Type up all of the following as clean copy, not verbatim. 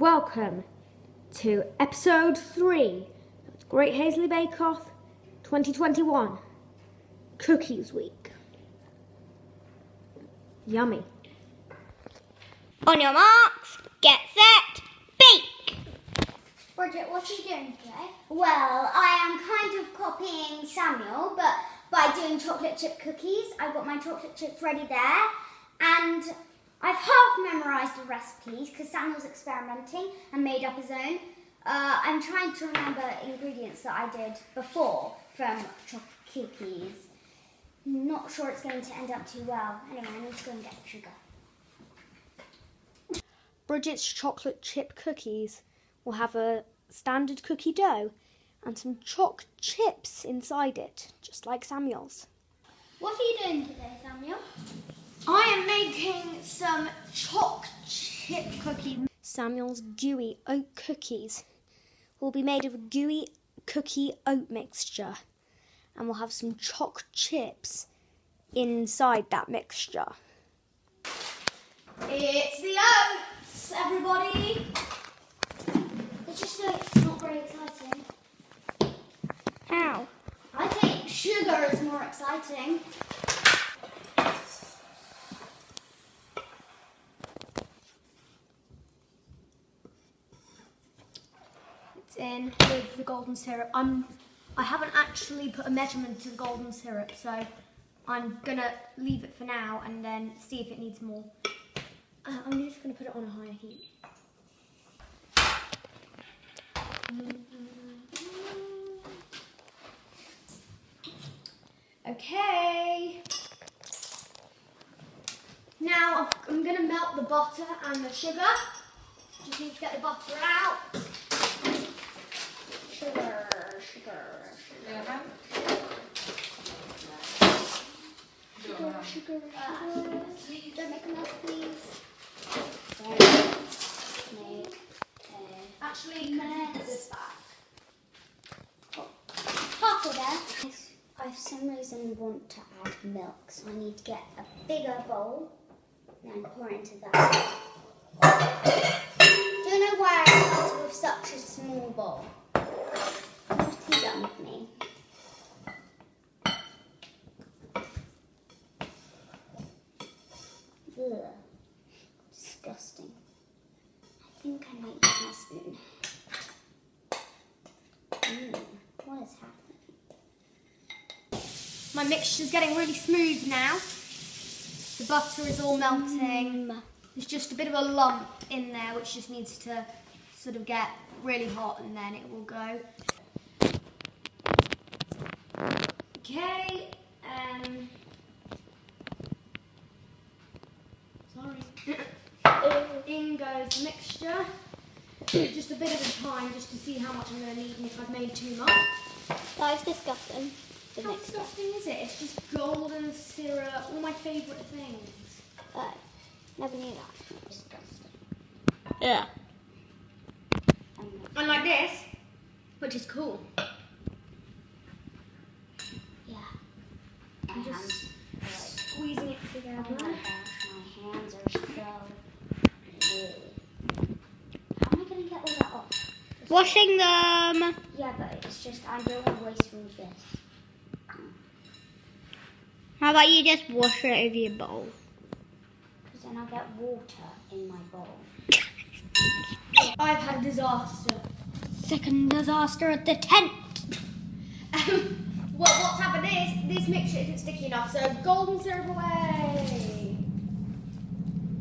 welcome to episode 3 of Great Haseley Bake Off 2021 Cookies Week. Yummy. On your marks, get set, bake! Bridget, what are you doing today? Well, I am kind of copying Samuel, but by doing chocolate chip cookies. I've got my chocolate chips ready there, and I've half memorised the recipes because Samuel's experimenting and made up his own. I'm trying to remember ingredients that I did before from chocolate cookies. Not sure it's going to end up too well. Anyway, I need to go and get the sugar. Bridget's chocolate chip cookies will have a standard cookie dough and some choc chips inside it, just like Samuel's. What are you doing today, Samuel? I am making some choc chip cookies. Samuel's gooey oat cookies will be made of a gooey cookie oat mixture, and we'll have some choc chips inside that mixture. It's the oats, everybody! It's just it's not very exciting. How? I think sugar is more exciting. It's in with the golden syrup. I haven't actually put a measurement to the golden syrup, so I'm gonna leave it for now and then see if it needs more. I'm just gonna put it on a higher heat. Okay. Now I'm gonna melt the butter and the sugar. Just need to get the butter out. Sugar. Sugar. Don't make a mess, please. Actually, can I put this back? Half of that. I for some reason want to add milk, so I need to get a bigger bowl and pour into that. Don't know why I started with such a small bowl. What have you done with me? Ugh. Disgusting. I think I might use my spoon. What is happening? My mixture's getting really smooth now. The butter is all melting. There's just a bit of a lump in there which just needs to sort of get really hot and then it will go. Okay, in goes the mixture. Just a bit of a time just to see how much I'm going to need and if I've made too much. That is disgusting. How disgusting is it? It's just golden syrup, all my favourite things. Oh, never knew that. Disgusting. Yeah. And like this, which is cool. Yeah. I'm just squeezing it together. Oh my gosh, my hands are so blue. How am I going to get all that off? Washing them. Yeah, but it's just, I don't want to waste all of this. How about you just wash it over your bowl? Because then I'll get water in my bowl. I've had a disaster. Second disaster at the tent. Well, what's happened is this mixture isn't sticky enough, so golden syrup away.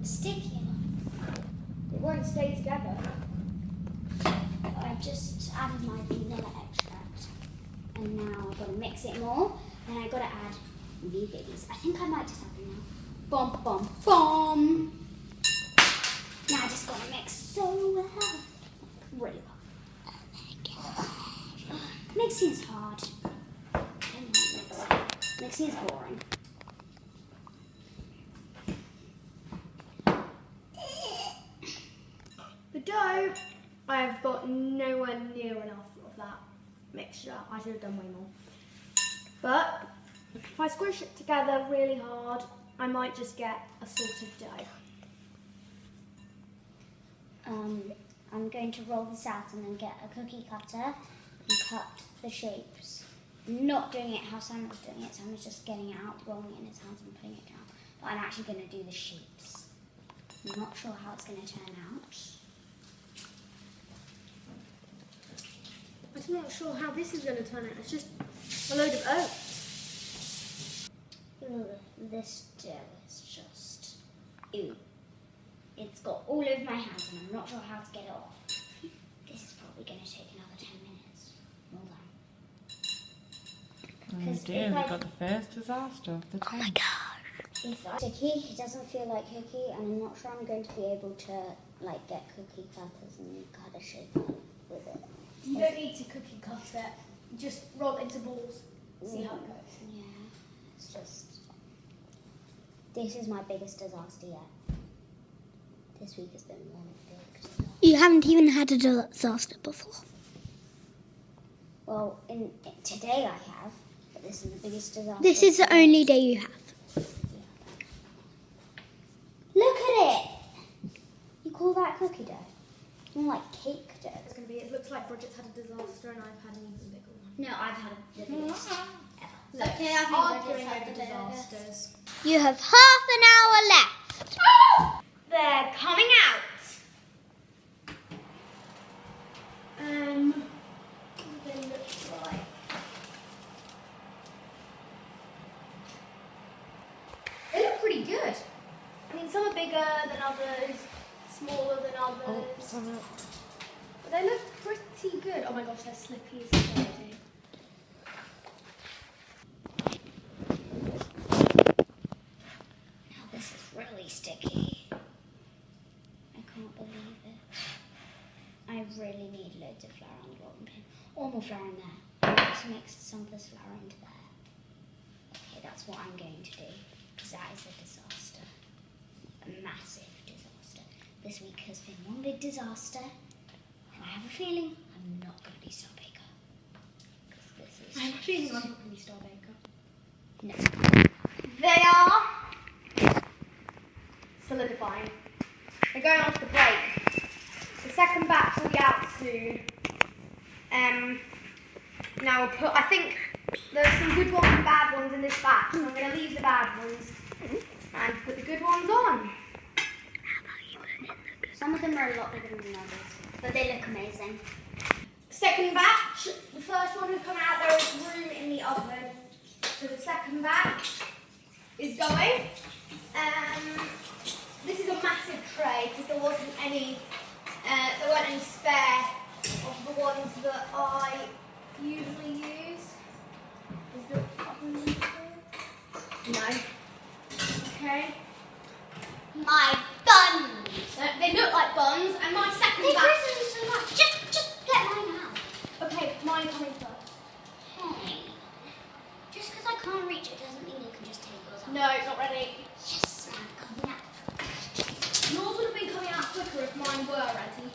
Sticky enough. It won't stay together. I just added my vanilla extract. And now I've got to mix it more. Then I've got to add blueberries. I think I might just add them now. Bom, bom, bom. Now I just got to mix so well. Really well. Oh my gosh. Mixing is hard. I don't like mixing. Mixing is boring. The dough, I've got nowhere near enough of that mixture. I should have done way more. But if I squish it together really hard, I might just get a sort of dough. I'm going to roll this out and then get a cookie cutter and cut the shapes. I'm not doing it how Sam was doing it. Sam was just getting it out, rolling it in his hands and putting it down. But I'm actually going to do the shapes. I'm not sure how it's going to turn out. I'm not sure how this is going to turn out. It's just a load of oats. Ugh, this dough is just... Ew. It's got all over my hands and I'm not sure how to get it off. This is probably going to take another 10 minutes. More than. Oh dear, we got the first disaster of the day. Oh my gosh. If I cookie, it doesn't feel like cookie, and I'm not sure I'm going to be able to like get cookie cutters and cut a shape with it. You don't need to cookie cut it. Just roll it into balls. See how it goes. Yeah, it's just. This is my biggest disaster yet. This week has been one big disaster. You haven't even had a disaster before. Well, today I have, but this is the biggest disaster. This is the only day you have. Look at it! You call that cookie dough? It's more like cake dough. It's going to be. It looks like Bridget's had a disaster and I've had an even bigger one. No, I've had the biggest ever. Look, Okay, I think arguing Bridget's had over the biggest. disasters. You have half an hour left. They're coming out. What do they look like? They look pretty good. I mean, some are bigger than others, smaller than others. Oh, sorry. But they look pretty good. Oh my gosh, they're slippy as crazy. Now this is really sticky. I can't believe it. I really need loads of flour on the rolling pin. Or more flour in there. Just mix some of this flour into there. Okay, that's what I'm going to do. Because that is a disaster. A massive disaster. This week has been one big disaster. And I have a feeling I'm not going to be Star Baker. Because this is... I have a feeling I'm not going to be Star Baker. No. They are solidifying. They're going on to the break. The second batch will be out soon. Now we'll put, I think there's some good ones and bad ones in this batch. So I'm going to leave the bad ones and put the good ones on. Some of them are a lot bigger than others. But they look amazing. Second batch, the first one will come out, there is room in the oven. So the second batch is going. This is a massive tray because there weren't any spare of the ones that I usually use. Is the oven here? No. Okay. My buns! They look like buns, and my second They batch. prison me so much. Just get mine out. Okay, mine coming first. Hey. Just because I can't reach it doesn't mean you can just take yours out. No, not ready. Yes, I'm coming out. Yours would have been coming out quicker if mine were ready.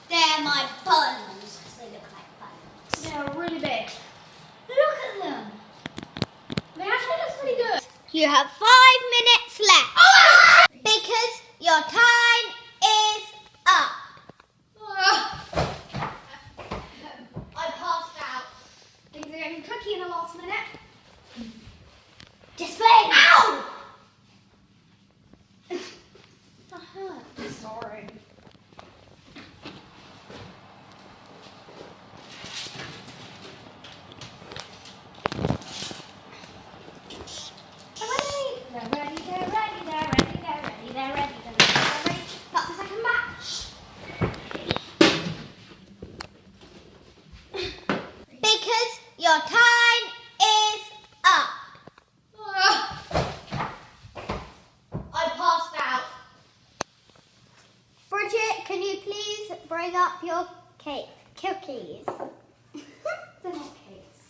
They're my buns. Because they look like buns. They're really big. Look at them. They actually look pretty good. You have 5 minutes left. Because your time is up. I passed out. Things are getting tricky in the last minute. Display. Ow! That hurt. Sorry. They're ready, they're ready, they're ready, they're ready, they're ready, they're ready, they're ready. That's the second batch. Because your time is up. I passed out. Bridget, can you please bring up your cookies? They're not cakes.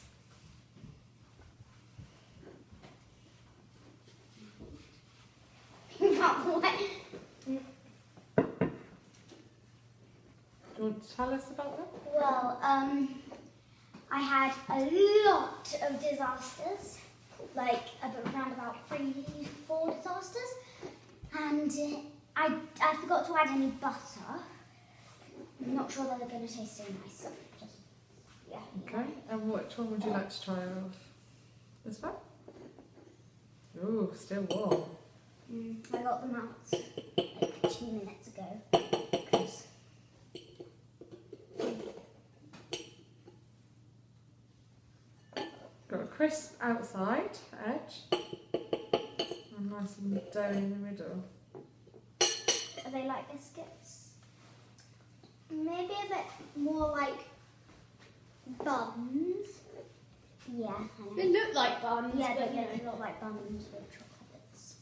Do you want to tell us about that? Well, I had a lot of disasters. Like around about 3-4 disasters. And I forgot to add any butter. I'm not sure that they're going to taste so nice. Just, yeah. Okay, and which one would you like to try off? This one? Ooh, still warm. I got them out like 2 minutes ago. 'Cause got a crisp outside edge and nice and doughy in the middle. are they like biscuits? Maybe a bit more like buns. Yeah, I know. They look like buns, Yeah, but they look like buns with chocolates.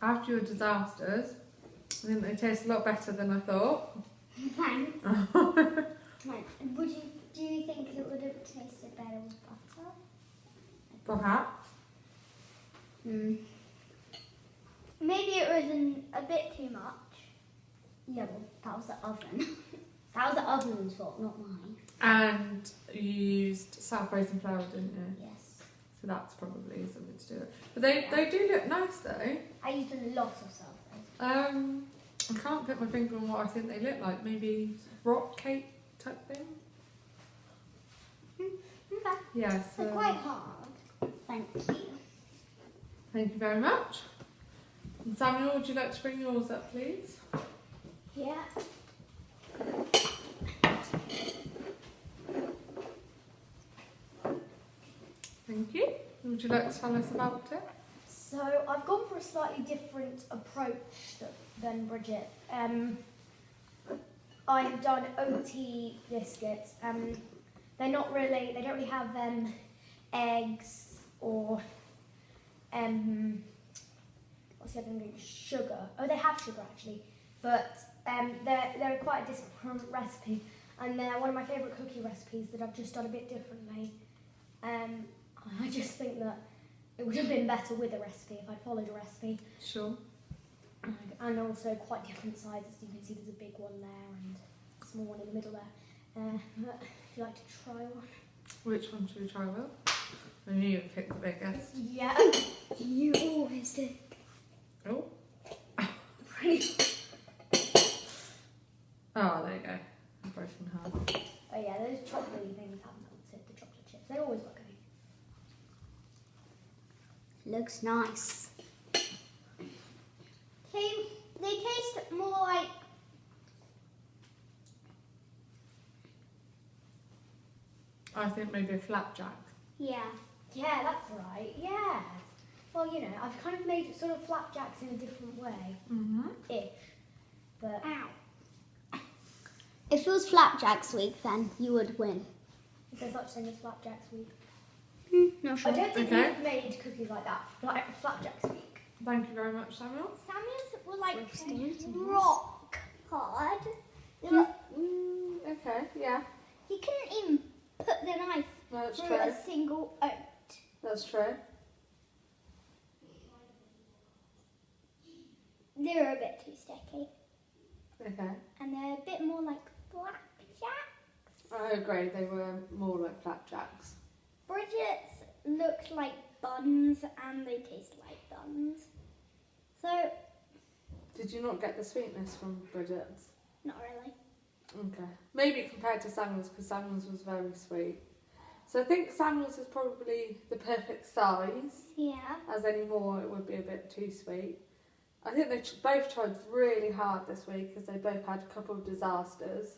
After your disasters, I think they taste a lot better than I thought. Thanks. Right. Do you think it would have tasted better with butter? Perhaps. Maybe it was a bit too much. Yeah, well, that was the oven. That was the oven's fault, not mine. And you used self-raising flour, didn't you? Yes. So that's probably something to do with it. But they do look nice though. I used a lot of self-raising. I can't put my finger on what I think they look like. Maybe rock cake type thing? Okay. Yeah, so They're quite hard. Thank you. thank you very much. And Samuel, would you like to bring yours up, please? Yeah. Thank you. Would you like to tell us about it? So I've gone for a slightly different approach than Bridget. I've done OT biscuits. They don't really have eggs or what's the other thing? Sugar. Oh, they have sugar actually, but they're quite a different recipe, and they're one of my favourite cookie recipes that I've just done a bit differently. I just think that it would have been better with a recipe if I'd followed a recipe. Sure. And also quite different sizes. You can see there's a big one there and a small one in the middle there. Would you like to try one? Which one should we try with? I knew you'd pick the biggest. Yeah. You always do. Oh. Pretty. Oh, there you go. I'm broken half. Oh yeah, those chocolatey things haven't melted. The chocolate chips. They always look good. Looks nice. They taste more like I think maybe a flapjack. yeah. Yeah, that's right. Yeah. Well, you know, I've kind of made sort of flapjacks in a different way. Ish. But Ow. If it was Flapjack's week, then you would win. is there such thing as flapjacks week? No I don't think Okay. we've made cookies like that. Like flapjacks week. Thank you very much, Samuel. Samuel's were like Roasting. rock hard. They were, Okay, yeah. you couldn't even put the knife That's through true. a single oat. That's true. They were a bit too sticky. Okay. And they're a bit more like flapjacks. I agree, they were more like flapjacks. Bridget's looked like buns and they taste like buns. So, Did you not get the sweetness from Bridget's? not really. Okay. Maybe compared to Samuel's, because Samuel's was very sweet. So I think Samuel's is probably the perfect size. Yeah. As any more, it would be a bit too sweet. I think they both tried really hard this week because they both had a couple of disasters.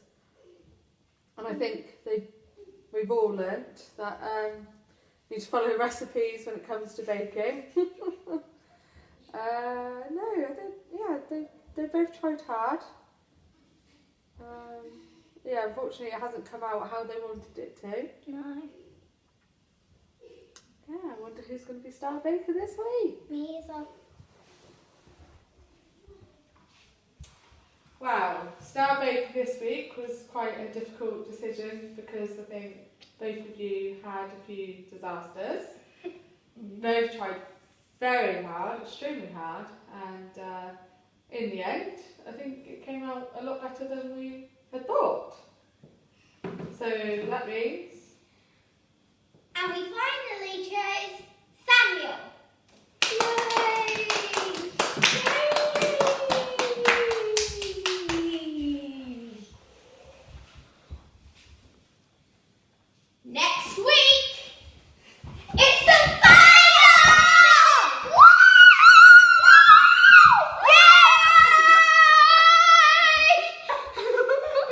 And I think we've all learnt that you need to follow recipes when it comes to baking. They both tried hard. Unfortunately it hasn't come out how they wanted it to. No. Yeah, I wonder who's going to be Star Baker this week. Me as well. Wow, Star Baker this week was quite a difficult decision because I think both of you had a few disasters. Both tried very hard, extremely hard, and in the end, I think it came out a lot better than we had thought. So that means... And we finally chose